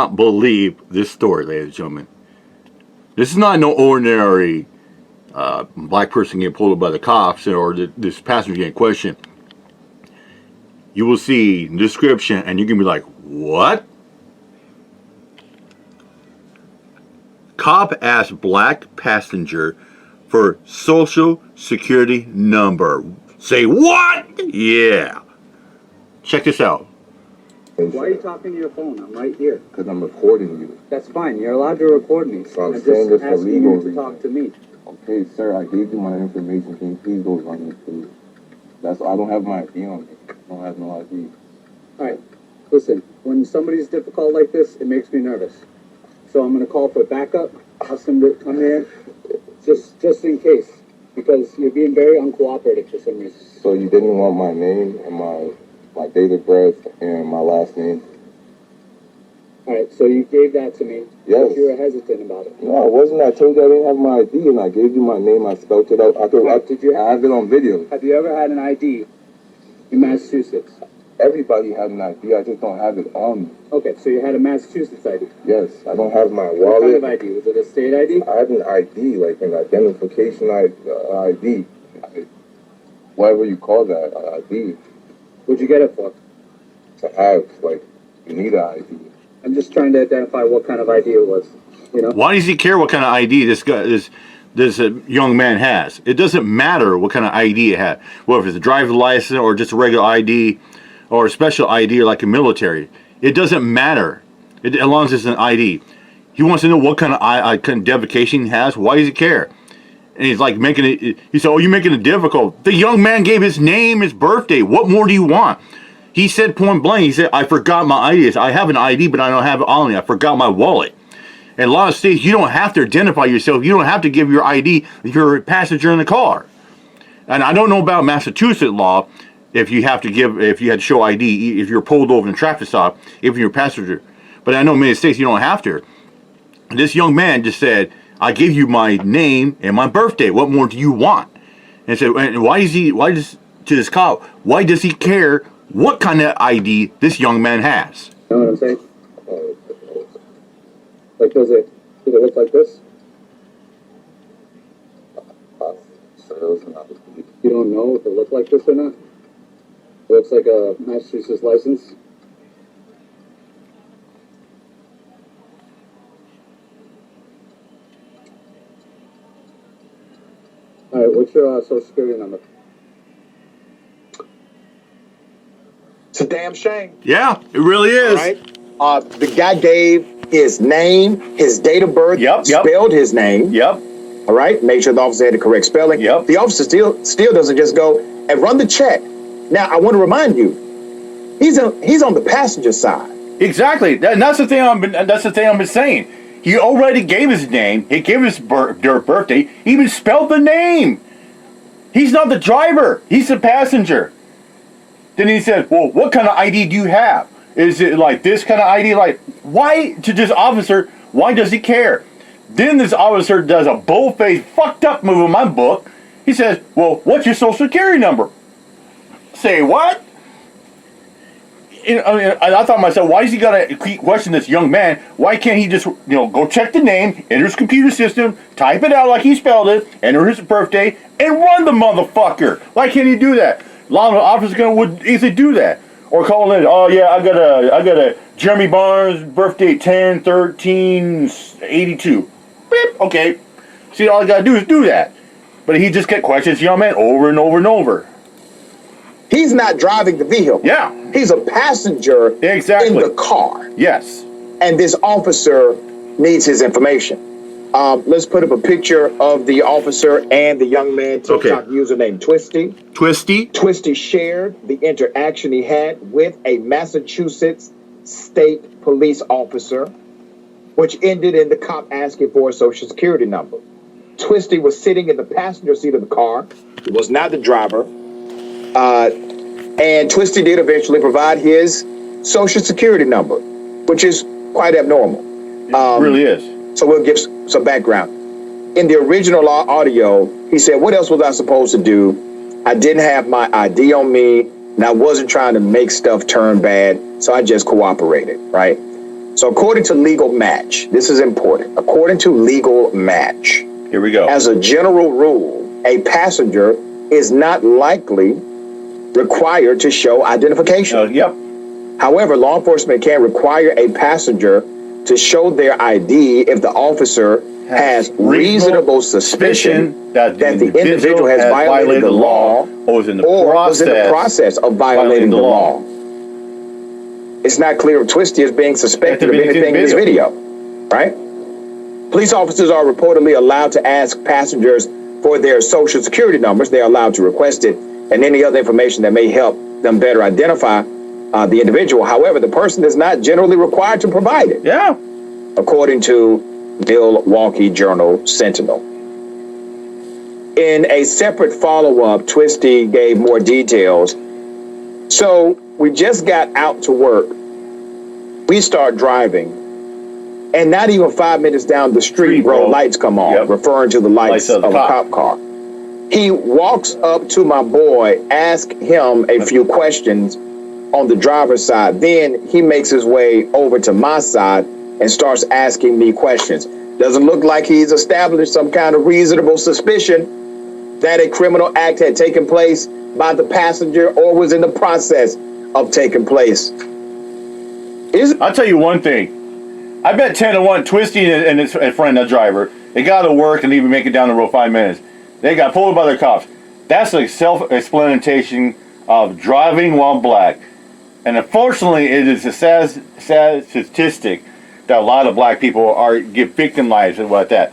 not believe this story, ladies and gentlemen. This is not no ordinary black person getting pulled up by the cops or this passenger getting questioned. You will see the description and you're going to be like, what? Cop asked black passenger for social security number. Say what? Yeah. Check this out. Why are you talking to your phone? I'm right here. Because I'm recording you. That's fine. You're allowed to record me. So I'm just saying this for asking legal you to reasons. talk to me. Okay, sir, I gave you my information. Can you please go run it, please? That's I don't have my ID on me. I don't have no ID. All right. Listen, when somebody's difficult like this, it makes me nervous. So I'm going to call for backup. Ask them to come here, just in case, because you're being very uncooperative for some reason. So you didn't want my name and my date of birth and my last name? All right, so you gave that to me. Yes. But you were hesitant about it. No, I wasn't. I told you I didn't have my ID, and I gave you my name. I spelled it out. I have it on video. Have you ever had an ID in Massachusetts? Everybody had an ID. I just don't have it on me. Okay, so you had a Massachusetts ID. Yes, I don't have my What wallet. kind of ID? Was it a state ID? I have an ID, like an identification ID. Whatever you call that, ID. What'd you get it for? To have, like, you need an ID. I'm just trying to identify what kind of ID it was. You know? Why does he care what kind of ID this young man has? It doesn't matter what kind of ID it has. Well, if it's a driver's license or just a regular ID or a special ID like a military, it doesn't matter. As long as it's an ID. He wants to know what kind of identification he has. Why does he care? And he's like making it. He said, "Oh, you're making it difficult." The young man gave his name, his birthday. What more do you want? He said point blank. He said, "I forgot my ID. I have an ID, but I don't have it on me. I forgot my wallet." In a lot of states, you don't have to identify yourself. You don't have to give your ID if you're a passenger in the car. And I don't know about Massachusetts law if you had to show ID if you're pulled over in a traffic stop if you're a passenger. But I know many states you don't have to. This young man just said, "I give you my name and my birthday. What more do you want?" And said, "And why does this cop? Why does he care what kind of ID this young man has?" You know what I'm saying? Like, does it look like this? You don't know if it looked like this or not? It looks like a Massachusetts license. All right, what's your social security number? It's a damn shame. Yeah, it really is. All right. The guy gave his name, his date of birth, spelled his name. Yep. All right. Make sure the officer had the correct spelling. Yep. The officer still doesn't just go and run the check. Now, I want to remind you, he's on the passenger side. Exactly. That's the thing I've been saying. He already gave his name. He gave his birthday. He even spelled the name. He's not the driver. He's the passenger. Then he said, "Well, what kind of ID do you have? Is it like this kind of ID?" Like, why to this officer? Why does he care? Then this officer does a bull-faced, fucked up move in my book. He says, "Well, what's your social security number?" Say what? I thought to myself, why is he gotta question this young man? Why can't he just, go check the name, enter his computer system, type it out like he spelled it, enter his birthday, and run the motherfucker? Why can't he do that? A lot of officers would easily do that, or call in. "Oh yeah, I got a Jeremy Barnes birthday 10/13/82. Beep. Okay. See, all I gotta do is do that. But he just kept questioning this young man over and over and over. He's not driving the vehicle. Yeah. He's a passenger Exactly. in the car. Yes. And this officer needs his information. Let's put up a picture of the officer and the young man. TikTok user named Twisty. Twisty shared the interaction he had with a Massachusetts state police officer, which ended in the cop asking for a social security number. Twisty was sitting in the passenger seat of the car. He was not the driver. And Twisty did eventually provide his social security number, which is quite abnormal. It really is. So we'll give some background. In the original audio, he said, "What else was I supposed to do? I didn't have my ID on me, and I wasn't trying to make stuff turn bad, so I just cooperated," right? So according to Legal Match, this is important. According to Legal Match, Here we go. as a general rule, a passenger is not likely required to show identification. Yep. However, law enforcement can require a passenger to show their ID if the officer has reasonable suspicion that the individual has violated the law or was in the process of violating the law. It's not clear if Twisty is being suspected of anything in this video, right? Police officers are reportedly allowed to ask passengers for their social security numbers. They're allowed to request it and any other information that may help them better identify the individual. However, the person is not generally required to provide it. Yeah. According to Milwaukee Journal Sentinel. In a separate follow-up, Twisty gave more details. So we just got out to work. We start driving. And not even 5 minutes down the street, bro, lights come on, referring to the lights of a cop car. He walks up to my boy, asks him a few questions on the driver's side. Then he makes his way over to my side and starts asking me questions. Doesn't look like he's established some kind of reasonable suspicion that a criminal act had taken place by the passenger or was in the process of taking place. I'll tell you one thing. I bet 10-1 Twisty and his friend, the driver, they got to work and even make it down the road 5 minutes. They got pulled by the cops. That's a self-explanation of driving while black. And unfortunately, it is a sad statistic that a lot of black people get victimized about that.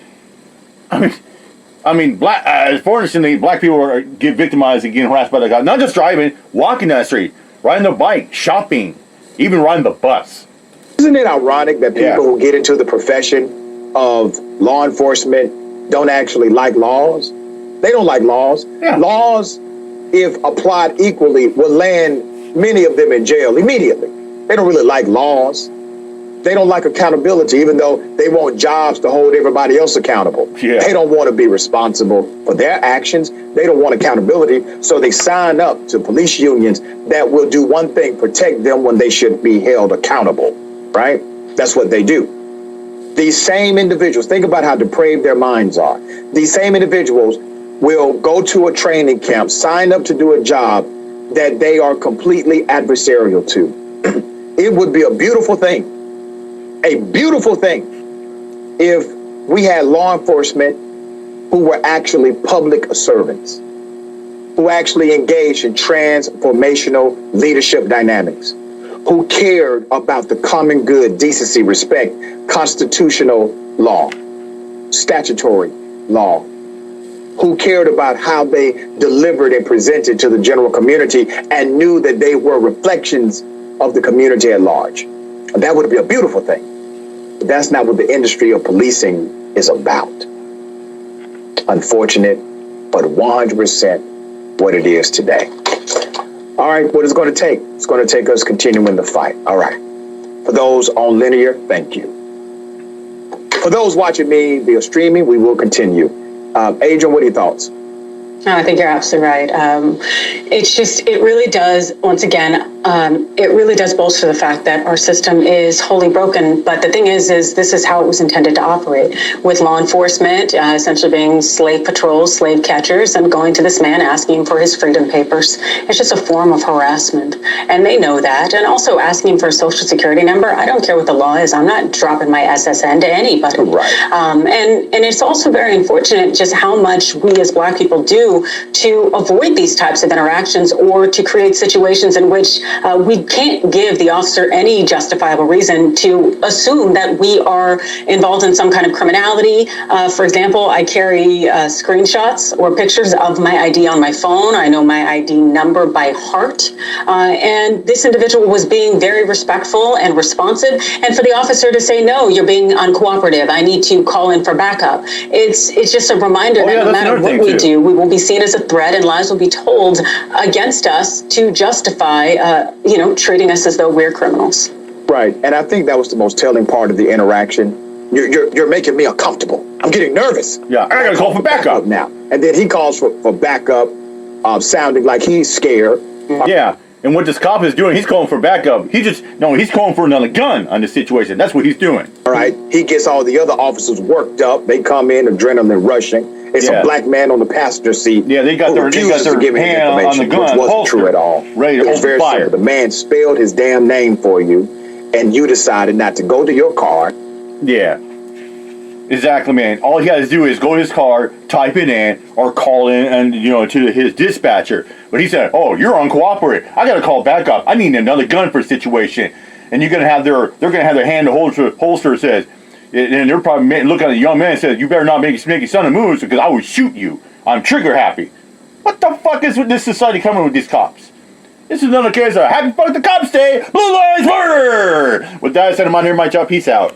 I mean, unfortunately, black people get victimized and getting harassed by the cops. Not just driving, walking down the street, riding the bike, shopping, even riding the bus. Isn't it ironic that people who get into the profession of law enforcement don't actually like laws? They don't like laws. Yeah. Laws, if applied equally, will land many of them in jail immediately. They don't really like laws. They don't like accountability, even though they want jobs to hold everybody else accountable. Yeah. They don't want to be responsible for their actions. They don't want accountability. So they sign up to police unions that will do one thing, protect them when they should be held accountable, right? That's what they do. These same individuals, think about how depraved their minds are. These same individuals will go to a training camp, sign up to do a job that they are completely adversarial to. It would be a beautiful thing if we had law enforcement who were actually public servants, who actually engaged in transformational leadership dynamics, who cared about the common good, decency, respect, constitutional law, statutory law, who cared about how they delivered and presented to the general community and knew that they were reflections of the community at large. That would be a beautiful thing. But that's not what the industry of policing is about. Unfortunate, but 100% what it is today. All right, what is it going to take? It's going to take us continuing the fight. All right. For those on linear, thank you. For those watching me via streaming, we will continue. Adrian, what are your thoughts? No, I think you're absolutely right. It really does, once again, it really does bolster the fact that our system is wholly broken. But the thing is this is how it was intended to operate, with law enforcement essentially being slave patrols, slave catchers, and going to this man asking for his freedom papers. It's just a form of harassment. And they know that. And also asking for a social security number. I don't care what the law is. I'm not dropping my SSN to anybody. Right. And it's also very unfortunate just how much we as Black people do to avoid these types of interactions, or to create situations in which we can't give the officer any justifiable reason to assume that we are involved in some kind of criminality. For example, I carry screenshots or pictures of my ID on my phone. I know my ID number by heart. And this individual was being very respectful and responsive. And for the officer to say, no, you're being uncooperative, I need to call in for backup. It's just a reminder that no matter what we do, we will be seen as a threat, and lies will be told against us to justify, treating us as though we're criminals. Right, and I think that was the most telling part of the interaction. You're making me uncomfortable. I'm getting nervous. Yeah, I gotta call for backup now. And then he calls for backup, sounding like he's scared. Yeah, And what this cop is doing, he's calling for backup. He's calling for another gun on this situation. That's what he's doing. All right. He gets all the other officers worked up. They come in, adrenaline rushing. It's a black man on the passenger seat. Yeah, they got their hand on the gun, which wasn't true at all. Ready to open fire. Simple. The man spelled his damn name for you, and you decided not to go to your car. Yeah. Exactly, man. All he has to do is go to his car, type it in, or call in and to his dispatcher. But he said, "Oh, you're uncooperative. I got to call backup. I need another gun for a situation." And they're gonna have their hand to holster. Says, and they're probably looking at the young man and says, "You better not make son of moves because I will shoot you. I'm trigger happy." What the fuck is with this society coming with these cops? This is another case of happy fuck the cops day. Blue Lives Murder. With that, I said, I'm on here. My job. Peace out.